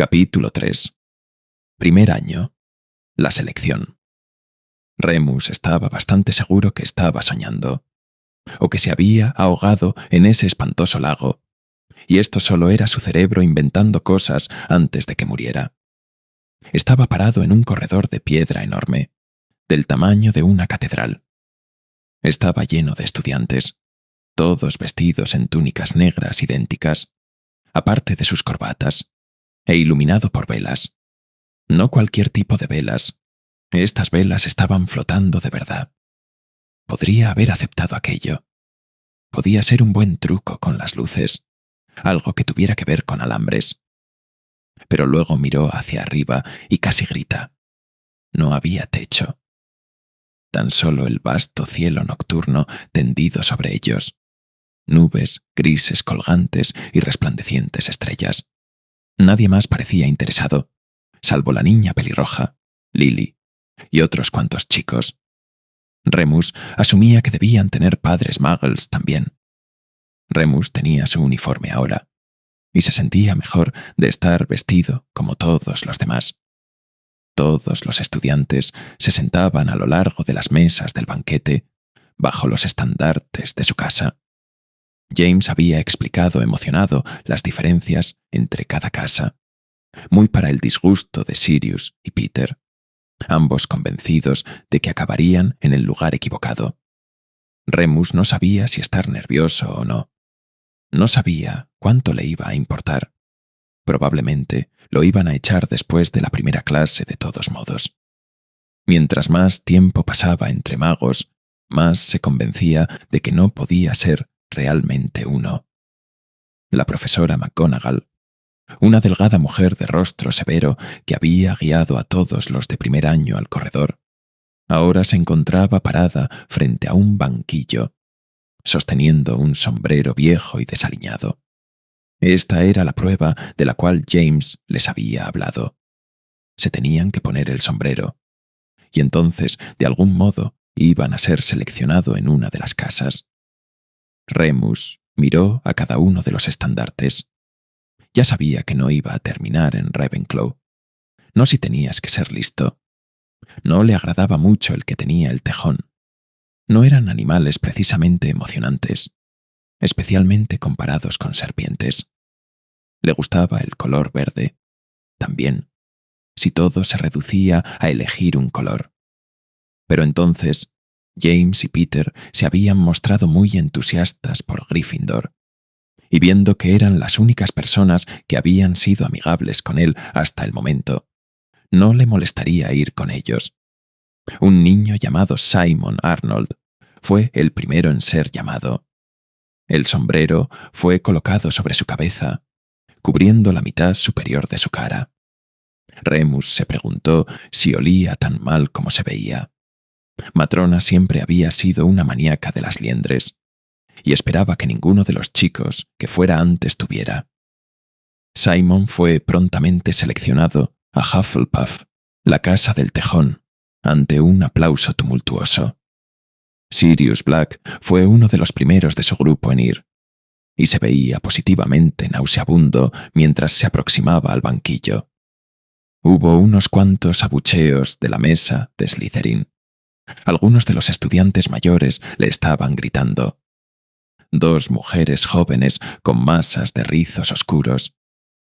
Capítulo 3. Primer año. La selección. Remus estaba bastante seguro que estaba soñando, o que se había ahogado en ese espantoso lago, y esto solo era su cerebro inventando cosas antes de que muriera. Estaba parado en un corredor de piedra enorme, del tamaño de una catedral. Estaba lleno de estudiantes, todos vestidos en túnicas negras idénticas, aparte de sus corbatas, e iluminado por velas. No cualquier tipo de velas. Estas velas estaban flotando de verdad. Podría haber aceptado aquello. Podía ser un buen truco con las luces, algo que tuviera que ver con alambres. Pero luego miró hacia arriba y casi grita. No había techo. Tan solo el vasto cielo nocturno tendido sobre ellos. Nubes grises colgantes y resplandecientes estrellas. Nadie más parecía interesado, salvo la niña pelirroja, Lily, y otros cuantos chicos. Remus asumía que debían tener padres muggles también. Remus tenía su uniforme ahora, y se sentía mejor de estar vestido como todos los demás. Todos los estudiantes se sentaban a lo largo de las mesas del banquete, bajo los estandartes de su casa. James había explicado emocionado las diferencias entre cada casa, muy para el disgusto de Sirius y Peter, ambos convencidos de que acabarían en el lugar equivocado. Remus no sabía si estar nervioso o no. No sabía cuánto le iba a importar. Probablemente lo iban a echar después de la primera clase de todos modos. Mientras más tiempo pasaba entre magos, más se convencía de que no podía ser realmente uno. La profesora McGonagall, una delgada mujer de rostro severo que había guiado a todos los de primer año al corredor, ahora se encontraba parada frente a un banquillo, sosteniendo un sombrero viejo y desaliñado. Esta era la prueba de la cual James les había hablado. Se tenían que poner el sombrero, y entonces, de algún modo, iban a ser seleccionados en una de las casas. Remus miró a cada uno de los estandartes. Ya sabía que no iba a terminar en Ravenclaw. No si tenías que ser listo. No le agradaba mucho el que tenía el tejón. No eran animales precisamente emocionantes, especialmente comparados con serpientes. Le gustaba el color verde, también, si todo se reducía a elegir un color. Pero entonces, James y Peter se habían mostrado muy entusiastas por Gryffindor, y viendo que eran las únicas personas que habían sido amigables con él hasta el momento, no le molestaría ir con ellos. Un niño llamado Simon Arnold fue el primero en ser llamado. El sombrero fue colocado sobre su cabeza, cubriendo la mitad superior de su cara. Remus se preguntó si olía tan mal como se veía. Matrona siempre había sido una maníaca de las liendres, y esperaba que ninguno de los chicos que fuera antes tuviera. Simon fue prontamente seleccionado a Hufflepuff, la casa del tejón, ante un aplauso tumultuoso. Sirius Black fue uno de los primeros de su grupo en ir, y se veía positivamente nauseabundo mientras se aproximaba al banquillo. Hubo unos cuantos abucheos de la mesa de Slytherin. Algunos de los estudiantes mayores le estaban gritando. Dos mujeres jóvenes con masas de rizos oscuros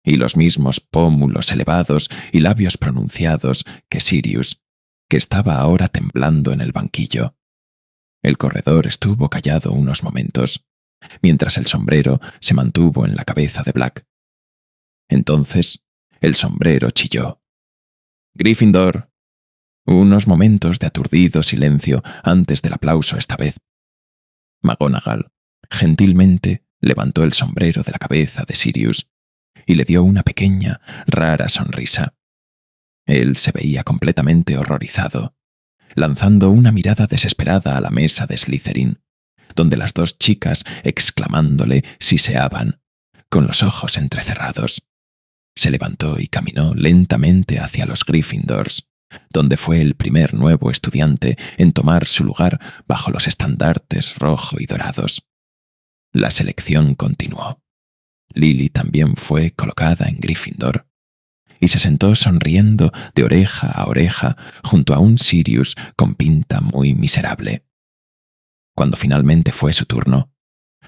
y los mismos pómulos elevados y labios pronunciados que Sirius, que estaba ahora temblando en el banquillo. El corredor estuvo callado unos momentos, mientras el sombrero se mantuvo en la cabeza de Black. Entonces, el sombrero chilló. «Gryffindor». Unos momentos de aturdido silencio antes del aplauso esta vez. McGonagall gentilmente levantó el sombrero de la cabeza de Sirius y le dio una pequeña, rara sonrisa. Él se veía completamente horrorizado, lanzando una mirada desesperada a la mesa de Slytherin, donde las dos chicas, exclamándole, siseaban, con los ojos entrecerrados. Se levantó y caminó lentamente hacia los Gryffindors, donde fue el primer nuevo estudiante en tomar su lugar bajo los estandartes rojo y dorados. La selección continuó. Lily también fue colocada en Gryffindor, y se sentó sonriendo de oreja a oreja junto a un Sirius con pinta muy miserable. Cuando finalmente fue su turno,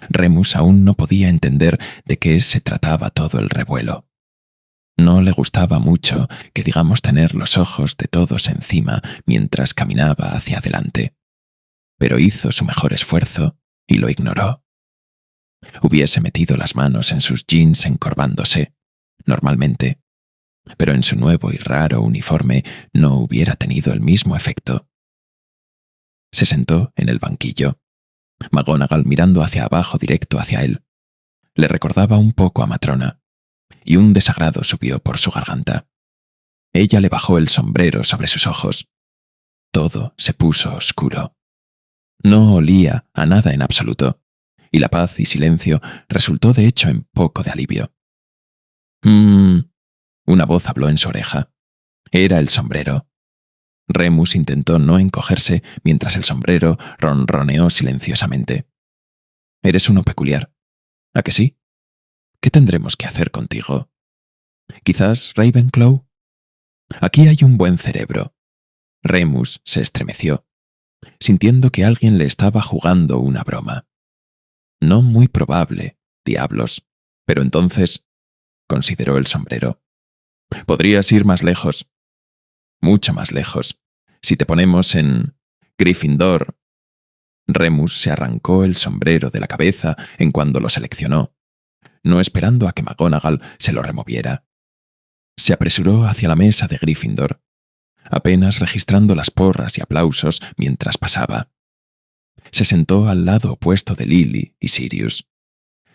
Remus aún no podía entender de qué se trataba todo el revuelo. No le gustaba mucho que digamos tener los ojos de todos encima mientras caminaba hacia adelante, pero hizo su mejor esfuerzo y lo ignoró. Hubiese metido las manos en sus jeans encorvándose, normalmente, pero en su nuevo y raro uniforme no hubiera tenido el mismo efecto. Se sentó en el banquillo, McGonagall mirando hacia abajo directo hacia él. Le recordaba un poco a Matrona, y un desagrado subió por su garganta. Ella le bajó el sombrero sobre sus ojos. Todo se puso oscuro. No olía a nada en absoluto, y la paz y silencio resultó de hecho en poco de alivio. Una voz habló en su oreja. Era el sombrero. Remus intentó no encogerse mientras el sombrero ronroneó silenciosamente. Eres uno peculiar. ¿A que sí? ¿Qué tendremos que hacer contigo? ¿Quizás Ravenclaw? Aquí hay un buen cerebro. Remus se estremeció, sintiendo que alguien le estaba jugando una broma. No muy probable, diablos, pero entonces, consideró el sombrero, podrías ir más lejos, mucho más lejos, si te ponemos en Gryffindor. Remus se arrancó el sombrero de la cabeza en cuando lo seleccionó, no esperando a que McGonagall se lo removiera. Se apresuró hacia la mesa de Gryffindor, apenas registrando las porras y aplausos mientras pasaba. Se sentó al lado opuesto de Lily y Sirius.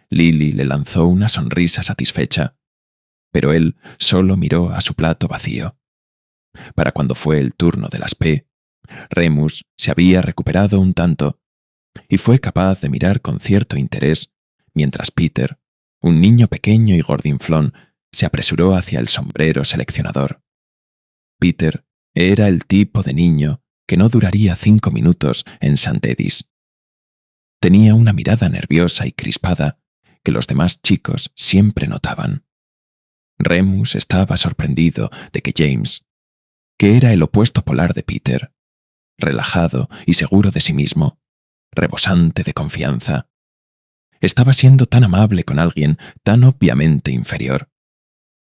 Lily le lanzó una sonrisa satisfecha, pero él solo miró a su plato vacío. Para cuando fue el turno de las P, Remus se había recuperado un tanto y fue capaz de mirar con cierto interés mientras Peter, un niño pequeño y gordinflón, se apresuró hacia el sombrero seleccionador. Peter era el tipo de niño que no duraría 5 minutos en St. Edis. Tenía una mirada nerviosa y crispada que los demás chicos siempre notaban. Remus estaba sorprendido de que James, que era el opuesto polar de Peter, relajado y seguro de sí mismo, rebosante de confianza, estaba siendo tan amable con alguien tan obviamente inferior.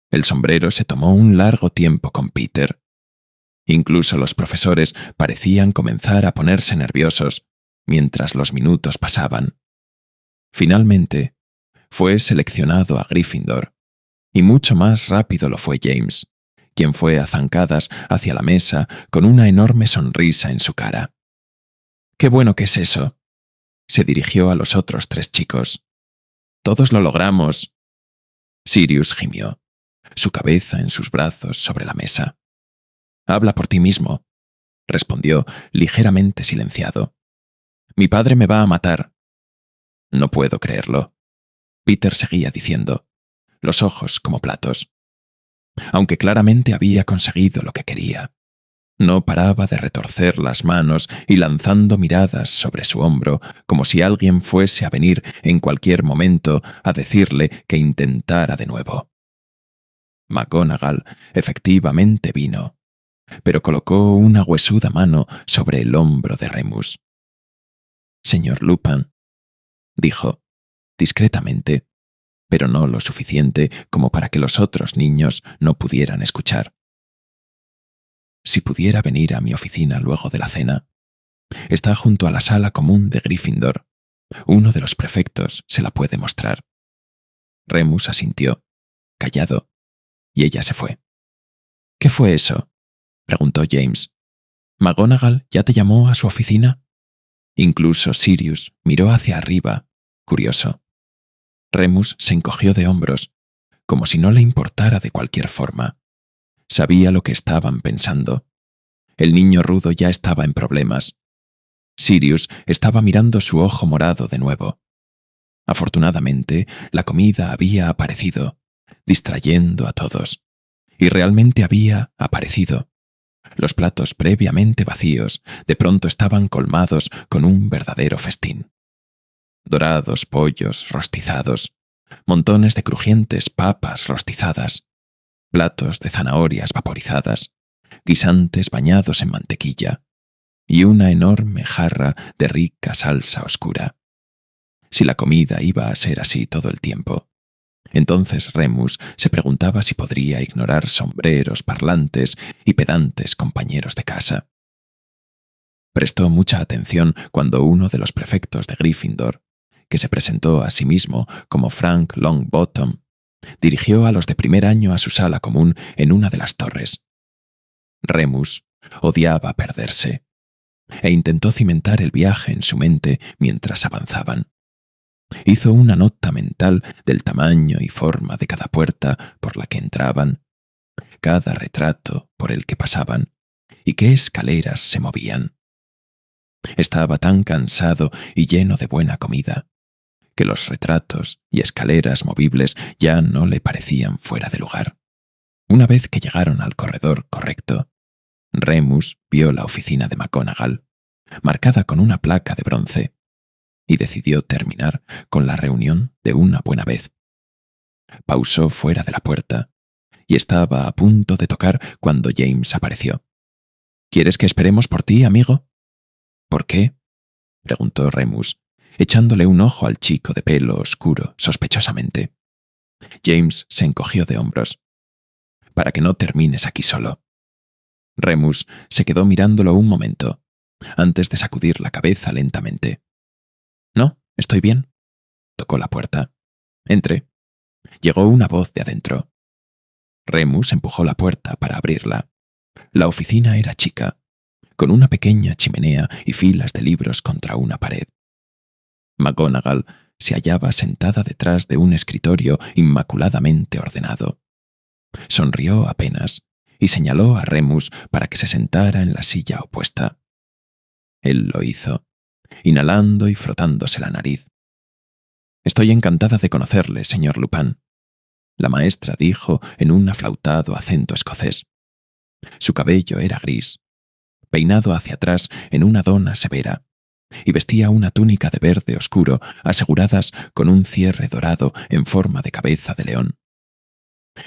El sombrero se tomó un largo tiempo con Peter. Incluso los profesores parecían comenzar a ponerse nerviosos mientras los minutos pasaban. Finalmente, fue seleccionado a Gryffindor, y mucho más rápido lo fue James, quien fue a zancadas hacia la mesa con una enorme sonrisa en su cara. «¡Qué bueno que es eso!», se dirigió a los otros 3 chicos. «¡Todos lo logramos!». Sirius gimió, su cabeza en sus brazos sobre la mesa. «Habla por ti mismo», respondió ligeramente silenciado. «Mi padre me va a matar». «No puedo creerlo», Peter seguía diciendo, los ojos como platos. Aunque claramente había conseguido lo que quería. No paraba de retorcer las manos y lanzando miradas sobre su hombro como si alguien fuese a venir en cualquier momento a decirle que intentara de nuevo. McGonagall efectivamente vino, pero colocó una huesuda mano sobre el hombro de Remus. «Señor Lupin», dijo, discretamente, pero no lo suficiente como para que los otros niños no pudieran escuchar. «Si pudiera venir a mi oficina luego de la cena. Está junto a la sala común de Gryffindor. Uno de los prefectos se la puede mostrar». Remus asintió, callado, y ella se fue. «¿Qué fue eso?», preguntó James. «¿McGonagall ya te llamó a su oficina?». Incluso Sirius miró hacia arriba, curioso. Remus se encogió de hombros, como si no le importara de cualquier forma. Sabía lo que estaban pensando. El niño rudo ya estaba en problemas. Sirius estaba mirando su ojo morado de nuevo. Afortunadamente, la comida había aparecido, distrayendo a todos. Y realmente había aparecido. Los platos previamente vacíos de pronto estaban colmados con un verdadero festín. Dorados pollos rostizados, montones de crujientes papas rostizadas, platos de zanahorias vaporizadas, guisantes bañados en mantequilla y una enorme jarra de rica salsa oscura. Si la comida iba a ser así todo el tiempo, entonces Remus se preguntaba si podría ignorar sombreros, parlantes y pedantes compañeros de casa. Prestó mucha atención cuando uno de los prefectos de Gryffindor, que se presentó a sí mismo como Frank Longbottom, dirigió a los de primer año a su sala común en una de las torres. Remus odiaba perderse e intentó cimentar el viaje en su mente mientras avanzaban. Hizo una nota mental del tamaño y forma de cada puerta por la que entraban, cada retrato por el que pasaban y qué escaleras se movían. Estaba tan cansado y lleno de buena comida que los retratos y escaleras movibles ya no le parecían fuera de lugar. Una vez que llegaron al corredor correcto, Remus vio la oficina de McGonagall, marcada con una placa de bronce, y decidió terminar con la reunión de una buena vez. Pausó fuera de la puerta y estaba a punto de tocar cuando James apareció. ¿Quieres que esperemos por ti, amigo? ¿Por qué?, preguntó Remus, echándole un ojo al chico de pelo oscuro sospechosamente. James se encogió de hombros. Para que no termines aquí solo. Remus se quedó mirándolo un momento, antes de sacudir la cabeza lentamente. No, estoy bien. Tocó la puerta. Entré. Llegó una voz de adentro. Remus empujó la puerta para abrirla. La oficina era chica, con una pequeña chimenea y filas de libros contra una pared. McGonagall se hallaba sentada detrás de un escritorio inmaculadamente ordenado. Sonrió apenas y señaló a Remus para que se sentara en la silla opuesta. Él lo hizo, inhalando y frotándose la nariz. «Estoy encantada de conocerle, señor Lupin», la maestra dijo en un aflautado acento escocés. Su cabello era gris, peinado hacia atrás en una dona severa, y vestía una túnica de verde oscuro aseguradas con un cierre dorado en forma de cabeza de león.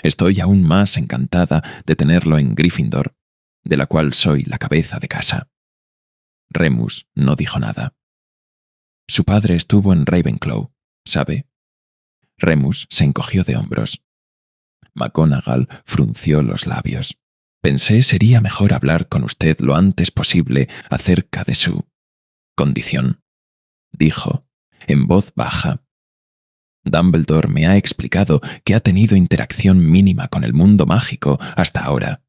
«Estoy aún más encantada de tenerlo en Gryffindor, de la cual soy la cabeza de casa». Remus no dijo nada. Su padre estuvo en Ravenclaw, ¿sabe? Remus se encogió de hombros. McGonagall frunció los labios. «Pensé sería mejor hablar con usted lo antes posible acerca de su condición», dijo, en voz baja. «Dumbledore me ha explicado que ha tenido interacción mínima con el mundo mágico hasta ahora,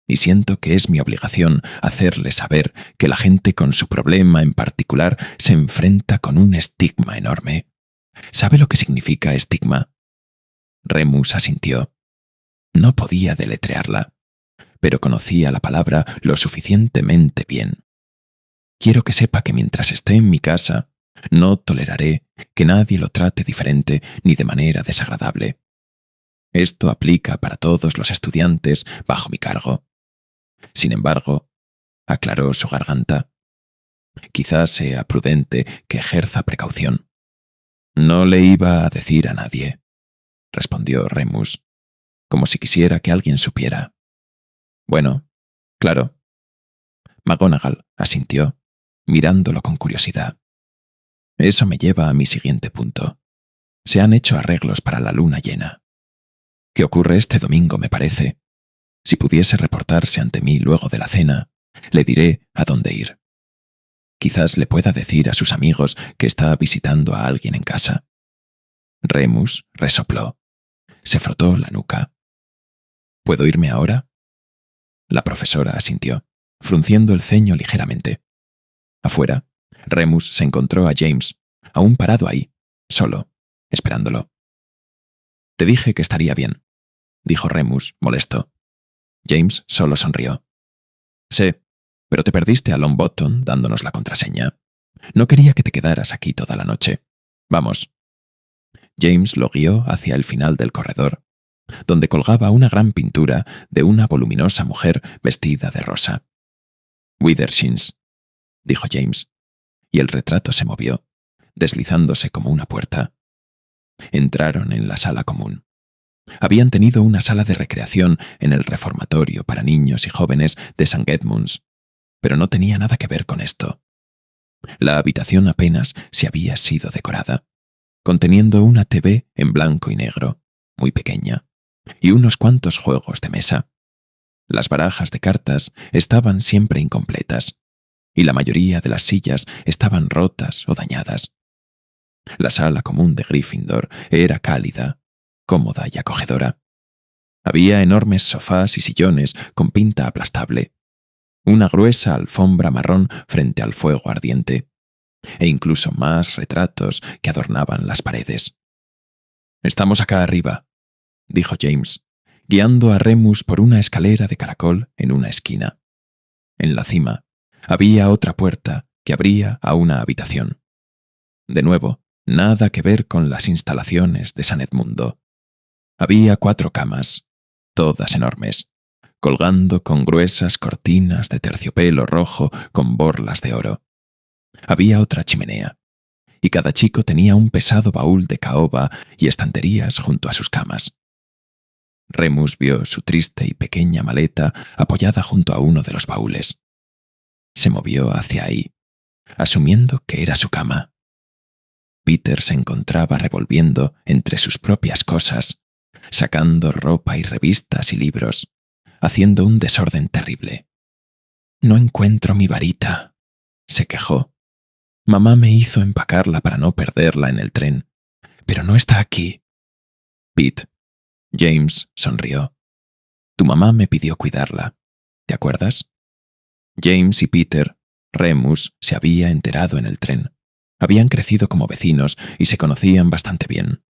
y siento que es mi obligación hacerle saber que la gente con su problema en particular se enfrenta con un estigma enorme. ¿Sabe lo que significa estigma?» Remus asintió. No podía deletrearla, pero conocía la palabra lo suficientemente bien. «Quiero que sepa que mientras esté en mi casa, no toleraré que nadie lo trate diferente ni de manera desagradable. Esto aplica para todos los estudiantes bajo mi cargo. Sin embargo», aclaró su garganta, «quizás sea prudente que ejerza precaución». «No le iba a decir a nadie», respondió Remus, como si quisiera que alguien supiera. «Bueno, claro». McGonagall asintió, mirándolo con curiosidad. «Eso me lleva a mi siguiente punto. Se han hecho arreglos para la luna llena. ¿Qué ocurre este domingo, me parece? Si pudiese reportarse ante mí luego de la cena, le diré a dónde ir. Quizás le pueda decir a sus amigos que está visitando a alguien en casa». Remus resopló. Se frotó la nuca. «¿Puedo irme ahora?» La profesora asintió, frunciendo el ceño ligeramente. Afuera, Remus se encontró a James, aún parado ahí, solo, esperándolo. «Te dije que estaría bien», dijo Remus, molesto. James solo sonrió. «Sé, pero te perdiste a Longbottom dándonos la contraseña. No quería que te quedaras aquí toda la noche. Vamos». James lo guió hacia el final del corredor, donde colgaba una gran pintura de una voluminosa mujer vestida de rosa. «Withershins», dijo James, y el retrato se movió, deslizándose como una puerta. Entraron en la sala común. Habían tenido una sala de recreación en el reformatorio para niños y jóvenes de St. Edmunds, pero no tenía nada que ver con esto. La habitación apenas se había sido decorada, conteniendo una TV en blanco y negro, muy pequeña, y unos cuantos juegos de mesa. Las barajas de cartas estaban siempre incompletas, y la mayoría de las sillas estaban rotas o dañadas. La sala común de Gryffindor era cálida, cómoda y acogedora. Había enormes sofás y sillones con pinta aplastable, una gruesa alfombra marrón frente al fuego ardiente, e incluso más retratos que adornaban las paredes. «Estamos acá arriba», dijo James, guiando a Remus por una escalera de caracol en una esquina. En la cima había otra puerta que abría a una habitación. De nuevo, nada que ver con las instalaciones de San Edmundo. Había 4 camas, todas enormes, colgando con gruesas cortinas de terciopelo rojo con borlas de oro. Había otra chimenea, y cada chico tenía un pesado baúl de caoba y estanterías junto a sus camas. Remus vio su triste y pequeña maleta apoyada junto a uno de los baúles. Se movió hacia ahí, asumiendo que era su cama. Peter se encontraba revolviendo entre sus propias cosas, sacando ropa y revistas y libros, haciendo un desorden terrible. «No encuentro mi varita», se quejó. «Mamá me hizo empacarla para no perderla en el tren, pero no está aquí». «Pete», James sonrió. «Tu mamá me pidió cuidarla. ¿Te acuerdas?» James y Peter, Remus, se había enterado en el tren. Habían crecido como vecinos y se conocían bastante bien,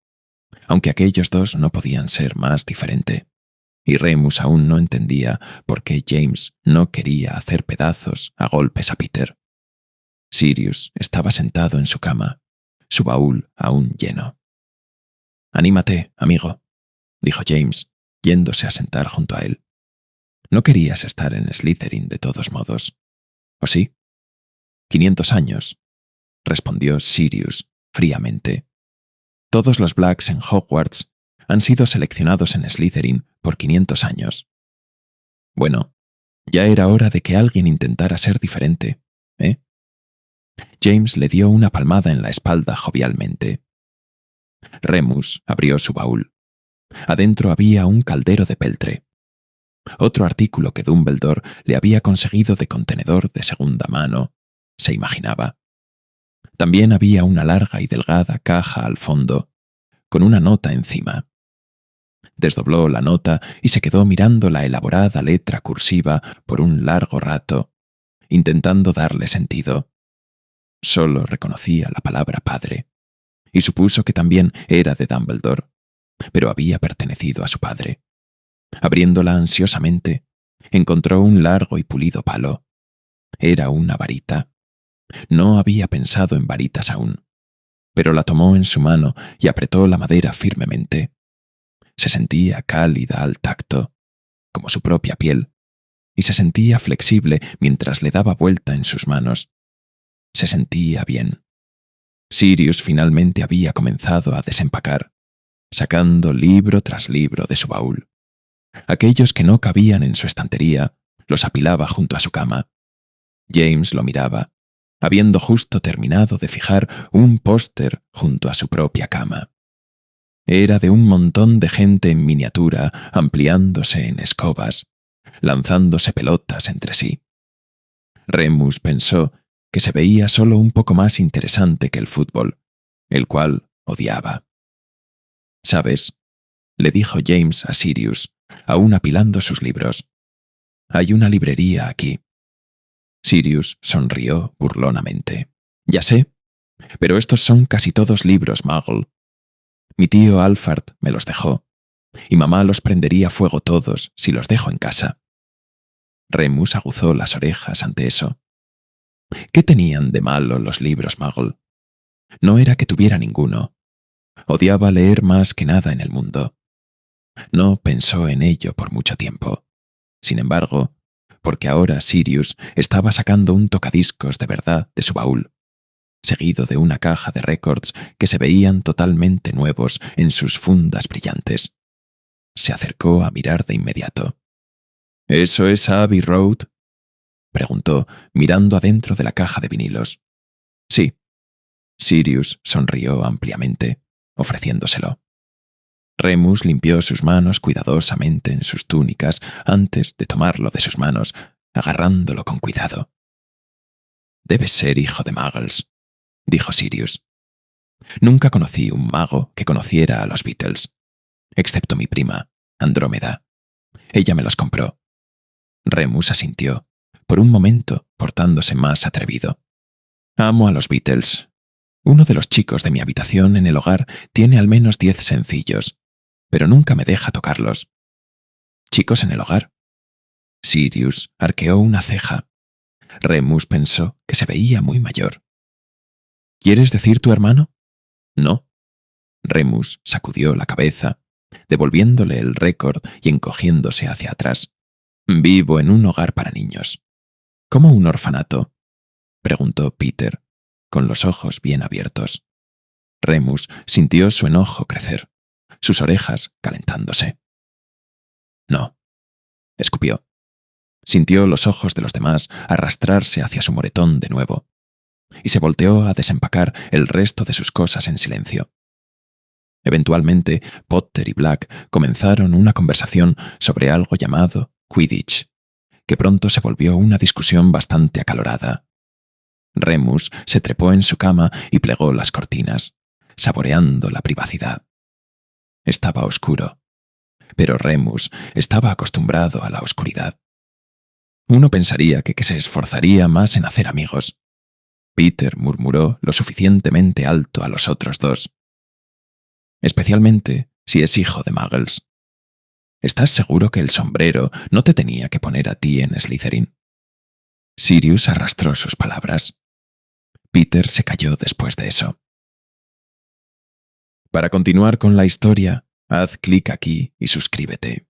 aunque aquellos dos no podían ser más diferente. Y Remus aún no entendía por qué James no quería hacer pedazos a golpes a Peter. Sirius estaba sentado en su cama, su baúl aún lleno. «Anímate, amigo», dijo James, yéndose a sentar junto a él. «No querías estar en Slytherin de todos modos, ¿o sí?» «500 años», respondió Sirius fríamente. «Todos los Blacks en Hogwarts han sido seleccionados en Slytherin por 500 años. Bueno, ya era hora de que alguien intentara ser diferente, ¿eh?» James le dio una palmada en la espalda jovialmente. Remus abrió su baúl. Adentro había un caldero de peltre, otro artículo que Dumbledore le había conseguido de contenedor de segunda mano, se imaginaba. También había una larga y delgada caja al fondo, con una nota encima. Desdobló la nota y se quedó mirando la elaborada letra cursiva por un largo rato, intentando darle sentido. Solo reconocía la palabra padre, y supuso que también era de Dumbledore, pero había pertenecido a su padre. Abriéndola ansiosamente, encontró un largo y pulido palo. Era una varita. No había pensado en varitas aún, pero la tomó en su mano y apretó la madera firmemente. Se sentía cálida al tacto, como su propia piel, y se sentía flexible mientras le daba vuelta en sus manos. Se sentía bien. Sirius finalmente había comenzado a desempacar, sacando libro tras libro de su baúl. Aquellos que no cabían en su estantería los apilaba junto a su cama. James lo miraba, habiendo justo terminado de fijar un póster junto a su propia cama. Era de un montón de gente en miniatura ampliándose en escobas, lanzándose pelotas entre sí. Remus pensó que se veía solo un poco más interesante que el fútbol, el cual odiaba. «¿Sabes?», le dijo James a Sirius, aún apilando sus libros. «Hay una librería aquí». Sirius sonrió burlonamente. «Ya sé, pero estos son casi todos libros Muggle. Mi tío Alfred me los dejó, y mamá los prendería fuego todos si los dejo en casa». Remus aguzó las orejas ante eso. ¿Qué tenían de malo los libros Muggle? No era que tuviera ninguno. Odiaba leer más que nada en el mundo. No pensó en ello por mucho tiempo. Sin embargo, porque ahora Sirius estaba sacando un tocadiscos de verdad de su baúl, seguido de una caja de récords que se veían totalmente nuevos en sus fundas brillantes. se acercó a mirar de inmediato. ¿Eso es Abbey Road? Preguntó, mirando adentro de la caja de vinilos. Sí. Sirius sonrió ampliamente, ofreciéndoselo. Remus limpió sus manos cuidadosamente en sus túnicas antes de tomarlo de sus manos, agarrándolo con cuidado. «Debes ser hijo de Muggles», dijo Sirius. «Nunca conocí un mago que conociera a los Beatles, excepto mi prima, Andrómeda. Ella me los compró». Remus asintió, por un momento portándose más atrevido. «Amo a los Beatles. Uno de los chicos de mi habitación en el hogar tiene al menos 10 sencillos, pero nunca me deja tocarlos». «¿Chicos en el hogar?» Sirius arqueó una ceja. Remus pensó que se veía muy mayor. «¿Quieres decir tu hermano?» «No». Remus sacudió la cabeza, devolviéndole el récord y encogiéndose hacia atrás. «Vivo en un hogar para niños». «¿Cómo un orfanato?», preguntó Peter, con los ojos bien abiertos. Remus sintió su enojo crecer, sus orejas calentándose. «No», escupió. Sintió los ojos de los demás arrastrarse hacia su moretón de nuevo, y se volteó a desempacar el resto de sus cosas en silencio. Eventualmente, Potter y Black comenzaron una conversación sobre algo llamado Quidditch, que pronto se volvió una discusión bastante acalorada. Remus se trepó en su cama y plegó las cortinas, saboreando la privacidad. Estaba oscuro, pero Remus estaba acostumbrado a la oscuridad. Uno pensaría que se esforzaría más en hacer amigos. Peter murmuró lo suficientemente alto a los otros dos. «Especialmente si es hijo de Muggles. ¿Estás seguro que el sombrero no te tenía que poner a ti en Slytherin?» Sirius arrastró sus palabras. Peter se calló después de eso. Para continuar con la historia, haz clic aquí y suscríbete.